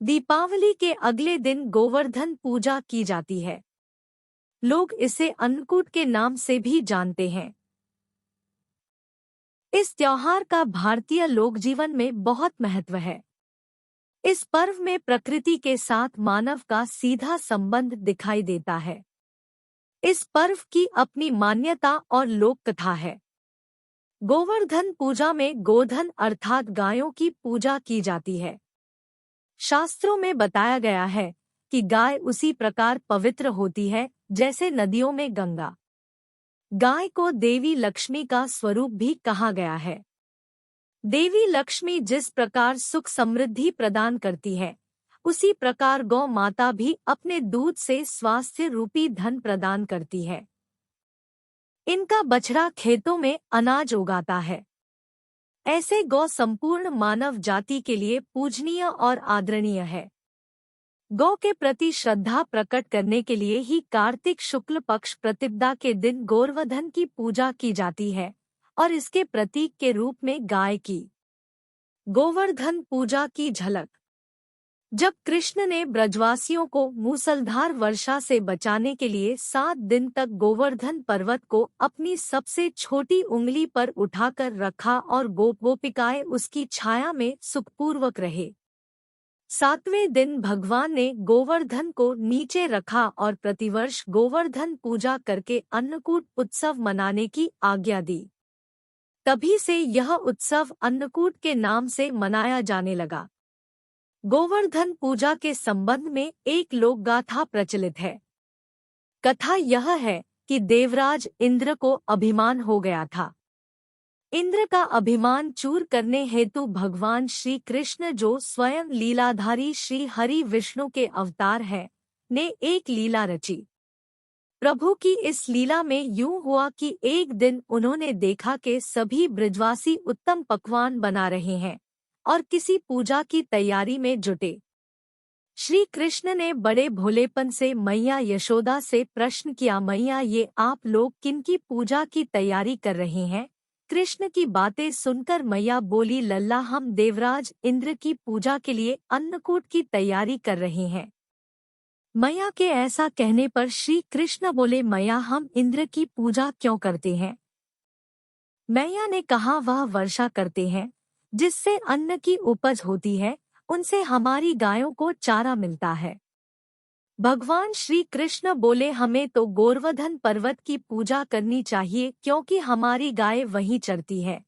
दीपावली के अगले दिन गोवर्धन पूजा की जाती है। लोग इसे अन्नकूट के नाम से भी जानते हैं। इस त्योहार का भारतीय लोक जीवन में बहुत महत्व है। इस पर्व में प्रकृति के साथ मानव का सीधा संबंध दिखाई देता है। इस पर्व की अपनी मान्यता और लोक कथा है। गोवर्धन पूजा में गोधन अर्थात गायों की पूजा की जाती है। शास्त्रों में बताया गया है कि गाय उसी प्रकार पवित्र होती है जैसे नदियों में गंगा। गाय को देवी लक्ष्मी का स्वरूप भी कहा गया है। देवी लक्ष्मी जिस प्रकार सुख समृद्धि प्रदान करती है, उसी प्रकार गौ माता भी अपने दूध से स्वास्थ्य रूपी धन प्रदान करती है। इनका बछड़ा खेतों में अनाज उगाता है। ऐसे गौ संपूर्ण मानव जाति के लिए पूजनीय और आदरणीय है। गौ के प्रति श्रद्धा प्रकट करने के लिए ही कार्तिक शुक्ल पक्ष प्रतिपदा के दिन गोवर्धन की पूजा की जाती है और इसके प्रतीक के रूप में गाय की गोवर्धन पूजा की झलक। जब कृष्ण ने ब्रजवासियों को मूसलधार वर्षा से बचाने के लिए 7 दिन तक गोवर्धन पर्वत को अपनी सबसे छोटी उंगली पर उठाकर रखा और गोपिकाएं उसकी छाया में सुखपूर्वक रहे। 7वें दिन भगवान ने गोवर्धन को नीचे रखा और प्रतिवर्ष गोवर्धन पूजा करके अन्नकूट उत्सव मनाने की आज्ञा दी। तभी से यह उत्सव अन्नकूट के नाम से मनाया जाने लगा। गोवर्धन पूजा के संबंध में एक लोकगाथा प्रचलित है। कथा यह है कि देवराज इंद्र को अभिमान हो गया था। इंद्र का अभिमान चूर करने हेतु भगवान श्री कृष्ण, जो स्वयं लीलाधारी श्री हरि विष्णु के अवतार है, ने एक लीला रची। प्रभु की इस लीला में यूं हुआ कि एक दिन उन्होंने देखा कि सभी ब्रजवासी उत्तम पकवान बना रहे हैं और किसी पूजा की तैयारी में जुटे। श्री कृष्ण ने बड़े भोलेपन से मैया यशोदा से प्रश्न किया, मैया, ये आप लोग किनकी पूजा की तैयारी कर रहे हैं? कृष्ण की बातें सुनकर मैया बोली, लल्ला, हम देवराज इंद्र की पूजा के लिए अन्नकूट की तैयारी कर रहे हैं। मैया के ऐसा कहने पर श्री कृष्ण बोले, मैया, हम इंद्र की पूजा क्यों करते हैं? मैया ने कहा, वह वर्षा करते हैं जिससे अन्न की उपज होती है, उनसे हमारी गायों को चारा मिलता है। भगवान श्री कृष्ण बोले, हमें तो गोवर्धन पर्वत की पूजा करनी चाहिए क्योंकि हमारी गाय वहीं चरती है।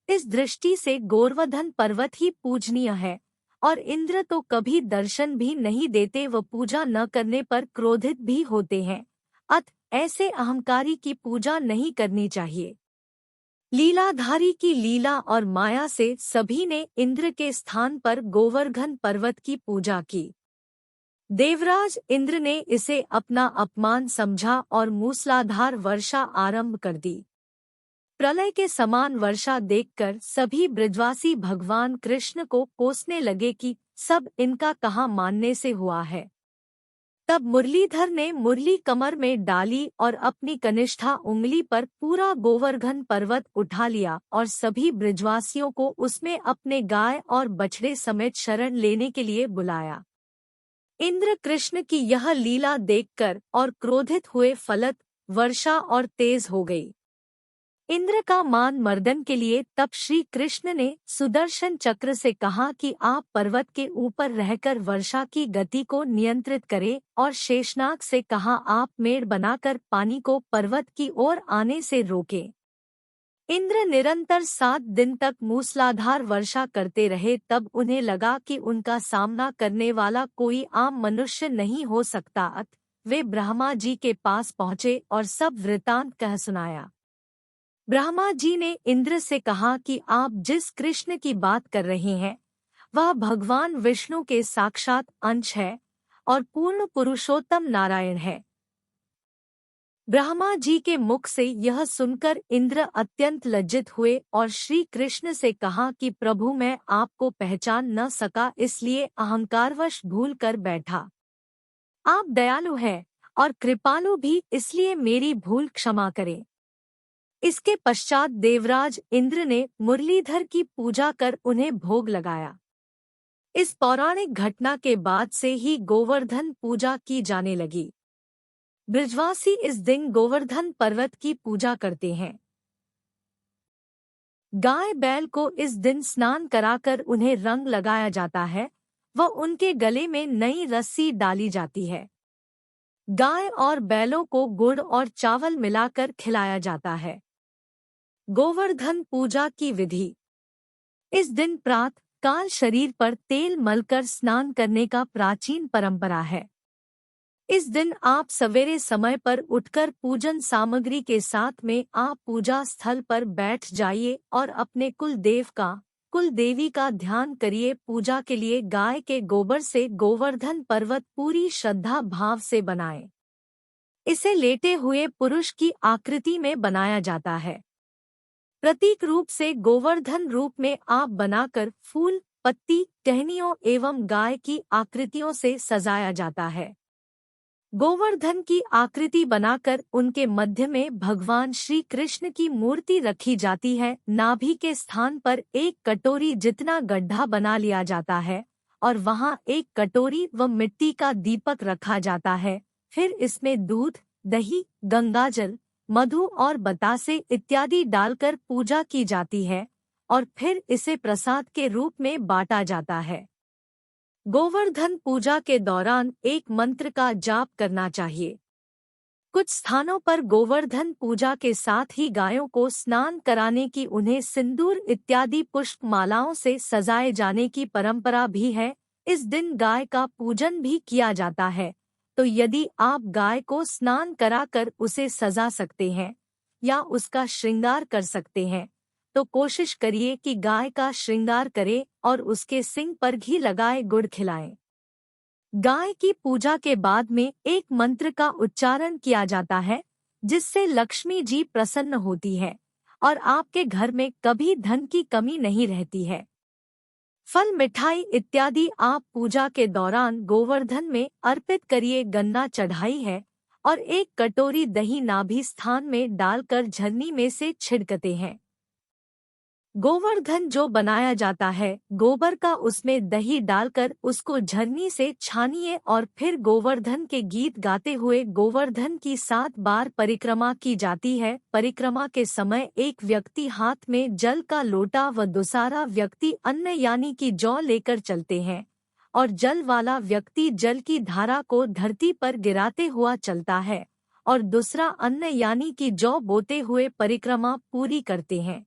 इस दृष्टि से गोवर्धन पर्वत ही पूजनीय है और इंद्र तो कभी दर्शन भी नहीं देते, व पूजा न करने पर क्रोधित भी होते हैं। अतः ऐसे अहंकारी की पूजा नहीं करनी चाहिए। लीलाधारी की लीला और माया से सभी ने इंद्र के स्थान पर गोवर्धन पर्वत की पूजा की। देवराज इंद्र ने इसे अपना अपमान समझा और मूसलाधार वर्षा आरंभ कर दी। प्रलय के समान वर्षा देखकर सभी ब्रजवासी भगवान कृष्ण को कोसने लगे कि सब इनका कहाँ मानने से हुआ है। तब मुरलीधर ने मुरली कमर में डाली और अपनी कनिष्ठा उंगली पर पूरा गोवर्धन पर्वत उठा लिया और सभी ब्रजवासियों को उसमें अपने गाय और बछड़े समेत शरण लेने के लिए बुलाया। इंद्र कृष्ण की यह लीला देखकर और क्रोधित हुए फलत वर्षा और तेज हो गई। इंद्र का मान मर्दन के लिए तब श्री कृष्ण ने सुदर्शन चक्र से कहा कि आप पर्वत के ऊपर रहकर वर्षा की गति को नियंत्रित करें, और शेषनाग से कहा आप मेड़ बनाकर पानी को पर्वत की ओर आने से रोकें। इंद्र निरंतर 7 दिन तक मूसलाधार वर्षा करते रहे। तब उन्हें लगा कि उनका सामना करने वाला कोई आम मनुष्य नहीं हो सकता। अतः वे ब्रह्मा जी के पास पहुँचे और सब वृतांत कह सुनाया। ब्रह्मा जी ने इंद्र से कहा कि आप जिस कृष्ण की बात कर रहे हैं, वह भगवान विष्णु के साक्षात अंश है और पूर्ण पुरुषोत्तम नारायण है। ब्रह्मा जी के मुख से यह सुनकर इंद्र अत्यंत लज्जित हुए और श्री कृष्ण से कहा कि प्रभु, मैं आपको पहचान न सका, इसलिए अहंकारवश भूल कर बैठा। आप दयालु हैं और कृपालु भी, इसलिए मेरी भूल क्षमा करें। इसके पश्चात देवराज इंद्र ने मुरलीधर की पूजा कर उन्हें भोग लगाया। इस पौराणिक घटना के बाद से ही गोवर्धन पूजा की जाने लगी। ब्रजवासी इस दिन गोवर्धन पर्वत की पूजा करते हैं। गाय बैल को इस दिन स्नान कराकर उन्हें रंग लगाया जाता है व उनके गले में नई रस्सी डाली जाती है। गाय और बैलों को गुड़ और चावल मिलाकर खिलाया जाता है। गोवर्धन पूजा की विधि। इस दिन प्रातः काल शरीर पर तेल मलकर स्नान करने का प्राचीन परंपरा है। इस दिन आप सवेरे समय पर उठकर पूजन सामग्री के साथ में आप पूजा स्थल पर बैठ जाइए और अपने कुल देवी का ध्यान करिए। पूजा के लिए गाय के गोबर से गोवर्धन पर्वत पूरी श्रद्धा भाव से बनाएं। इसे लेटे हुए पुरुष की आकृति में बनाया जाता है। प्रतीक रूप से गोवर्धन रूप में आप बनाकर फूल, पत्ती, टहनियों एवं गाय की आकृतियों से सजाया जाता है। गोवर्धन की आकृति बनाकर उनके मध्य में भगवान श्री कृष्ण की मूर्ति रखी जाती है। नाभि के स्थान पर एक कटोरी जितना गड्ढा बना लिया जाता है और वहां एक कटोरी व मिट्टी का दीपक रखा जाता है। फिर इसमें दूध, दही, गंगाजल, मधु और बतासे इत्यादि डालकर पूजा की जाती है और फिर इसे प्रसाद के रूप में बांटा जाता है। गोवर्धन पूजा के दौरान एक मंत्र का जाप करना चाहिए। कुछ स्थानों पर गोवर्धन पूजा के साथ ही गायों को स्नान कराने की, उन्हें सिंदूर इत्यादि पुष्प मालाओं से सजाए जाने की परंपरा भी है। इस दिन गाय का पूजन भी किया जाता है, तो यदि आप गाय को स्नान कराकर उसे सजा सकते हैं या उसका श्रृंगार कर सकते हैं तो कोशिश करिए कि गाय का श्रृंगार करें और उसके सिंग पर घी लगाए गुड़ खिलाएं। गाय की पूजा के बाद में एक मंत्र का उच्चारण किया जाता है जिससे लक्ष्मी जी प्रसन्न होती है और आपके घर में कभी धन की कमी नहीं रहती है। फल, मिठाई इत्यादि आप पूजा के दौरान गोवर्धन में अर्पित करिए। गन्ना चढ़ाई है और एक कटोरी दही नाभि स्थान में डालकर झरनी में से छिड़कते हैं। गोवर्धन जो बनाया जाता है गोबर का, उसमें दही डालकर उसको झरनी से छानिए और फिर गोवर्धन के गीत गाते हुए गोवर्धन की 7 बार परिक्रमा की जाती है। परिक्रमा के समय एक व्यक्ति हाथ में जल का लोटा व दूसरा व्यक्ति अन्न यानी कि जौ लेकर चलते हैं और जल वाला व्यक्ति जल की धारा को धरती पर गिराते हुआ चलता है और दूसरा अन्न यानी कि जौ बोते हुए परिक्रमा पूरी करते हैं।